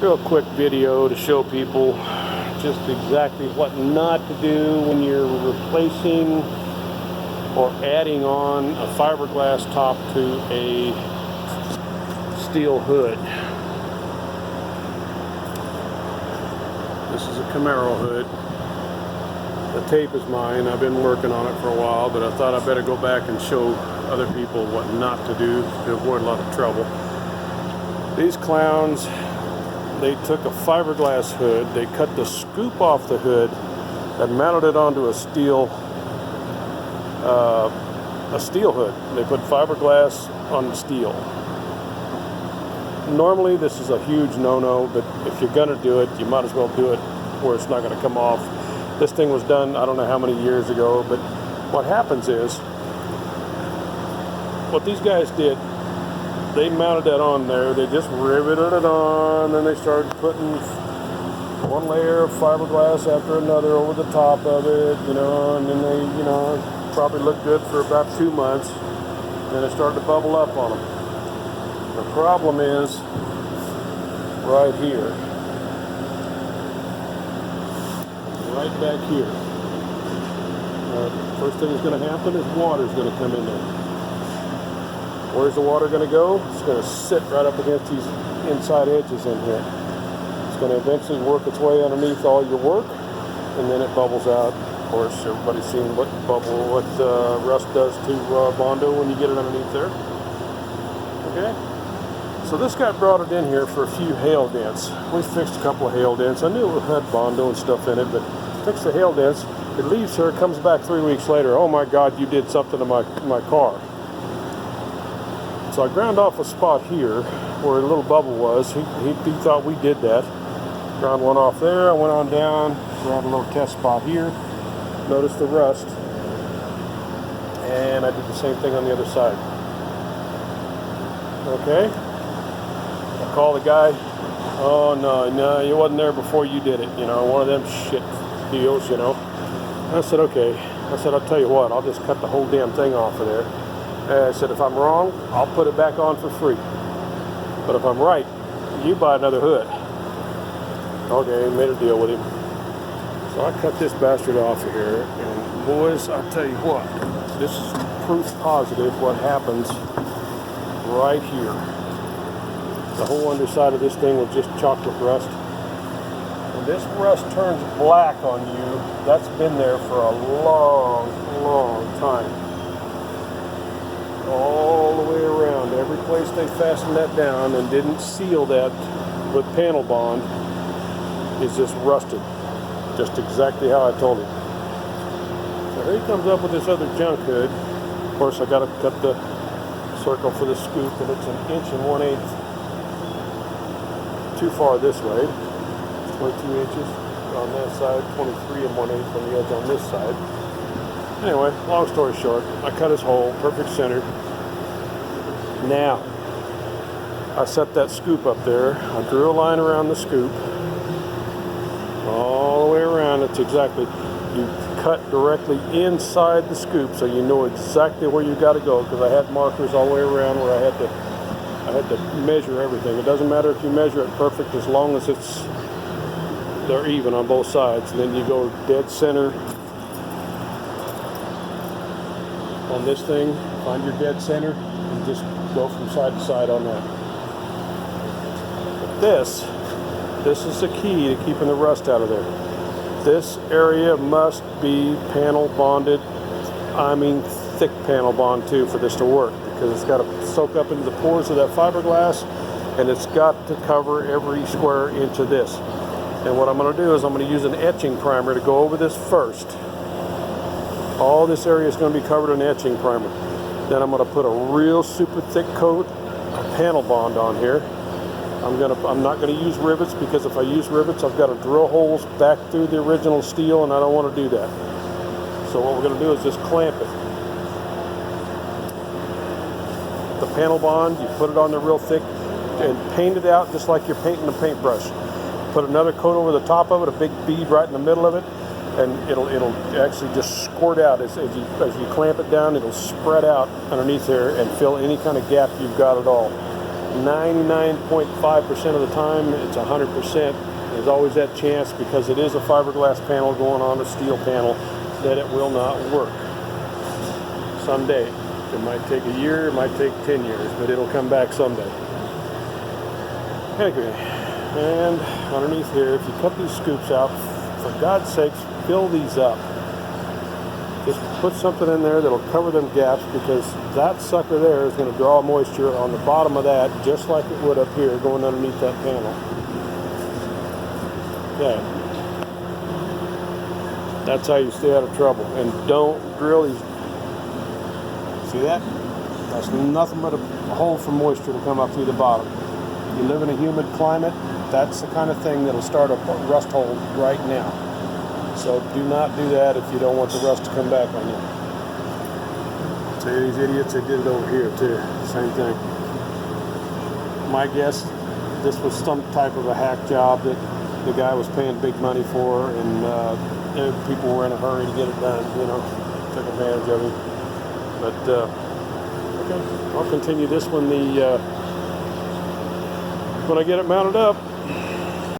Real quick video to show people just exactly what not to do when you're replacing or adding on a fiberglass top to a steel hood. This is a Camaro hood. The tape is mine. I've been working on it for a while, but I thought I better go back and show other people what not to do to avoid a lot of trouble. These clowns, they took a fiberglass hood, they cut the scoop off the hood and mounted it onto a steel hood. They put fiberglass on the steel. Normally this is a huge no-no, but if you're gonna do it, you might as well do it where it's not gonna come off. This thing was done, I don't know how many years ago, but what happens is, what these guys did, they mounted that on there, they just riveted it on, then they started putting one layer of fiberglass after another over the top of it, and then they, probably looked good for about 2 months, then it started to bubble up on them. The problem is right here, right back here. First thing that's going to happen is water's going to come in there. Where's the water going to go? It's going to sit right up against these inside edges in here. It's going to eventually work its way underneath all your work, and then it bubbles out. Of course, everybody's seen what rust does to Bondo when you get it underneath there. Okay? So this guy brought it in here for a few hail dents. We fixed a couple of hail dents. I knew it had Bondo and stuff in it, but fixed the hail dents. It leaves here, comes back 3 weeks later. Oh my God, you did something to my car. So I ground off a spot here where a little bubble was. He thought we did that. Ground one off there. I went on down, ground a little test spot here. Noticed the rust. And I did the same thing on the other side. Okay. I called the guy. Oh no, you wasn't there before you did it. One of them shit deals, I said, okay. I said, I'll tell you what, I'll just cut the whole damn thing off of there. I said, if I'm wrong, I'll put it back on for free. But if I'm right, you buy another hood. Okay, made a deal with him. So I cut this bastard off of here, and boys, I'll tell you what, this is proof positive what happens right here. The whole underside of this thing was just chocolate rust. When this rust turns black on you, that's been there for a long, long time. All the way around, every place they fastened that down and didn't seal that with panel bond is just rusted, just exactly how I told him. So here he comes up with this other junk hood. Of course, I got to cut the circle for the scoop, and it's 1 1/8 too far this way. It's 22 inches on that side, 23 1/8 on the edge on this side. Anyway, long story short, I cut his hole, perfect center. Now, I set that scoop up there. I drew a line around the scoop. All the way around, it's exactly, you cut directly inside the scoop so you know exactly where you got to go, because I had markers all the way around where I had to measure everything. It doesn't matter if you measure it perfect as long as they're even on both sides. And then you go dead center on this thing, find your dead center, and just go from side to side on that. But this is the key to keeping the rust out of there. This area must be panel bonded. I mean thick panel bond too for this to work, because it's got to soak up into the pores of that fiberglass, and it's got to cover every square inch of this. And what I'm going to do is I'm going to use an etching primer to go over this first. All this area is going to be covered in etching primer. Then I'm going to put a real super thick coat of panel bond on here. I'm not going to use rivets, because if I use rivets, I've got to drill holes back through the original steel, and I don't want to do that. So what we're going to do is just clamp it. The panel bond, you put it on there real thick and paint it out just like you're painting a paintbrush. Put another coat over the top of it, a big bead right in the middle of it, and it'll actually just squirt out as you clamp it down. It'll spread out underneath there and fill any kind of gap you've got at all. 99.5% of the time, it's 100%. There's always that chance, because it is a fiberglass panel going on a steel panel, that it will not work someday. It might take a year, it might take 10 years, but it'll come back someday. Anyway, and underneath here, if you cut these scoops out, for God's sakes, fill these up. Just put something in there that'll cover them gaps, because that sucker there is going to draw moisture on the bottom of that, just like it would up here going underneath that panel. Okay. That's how you stay out of trouble. And don't drill these. See that? That's nothing but a hole for moisture to come up through the bottom. You live in a humid climate, that's the kind of thing that'll start a rust hole right now. So do not do that if you don't want the rust to come back on you. See these idiots, they did it over here too. Same thing. My guess, this was some type of a hack job that the guy was paying big money for, and people were in a hurry to get it done, you know, took advantage of him. But, okay, I'll continue this when I get it mounted up.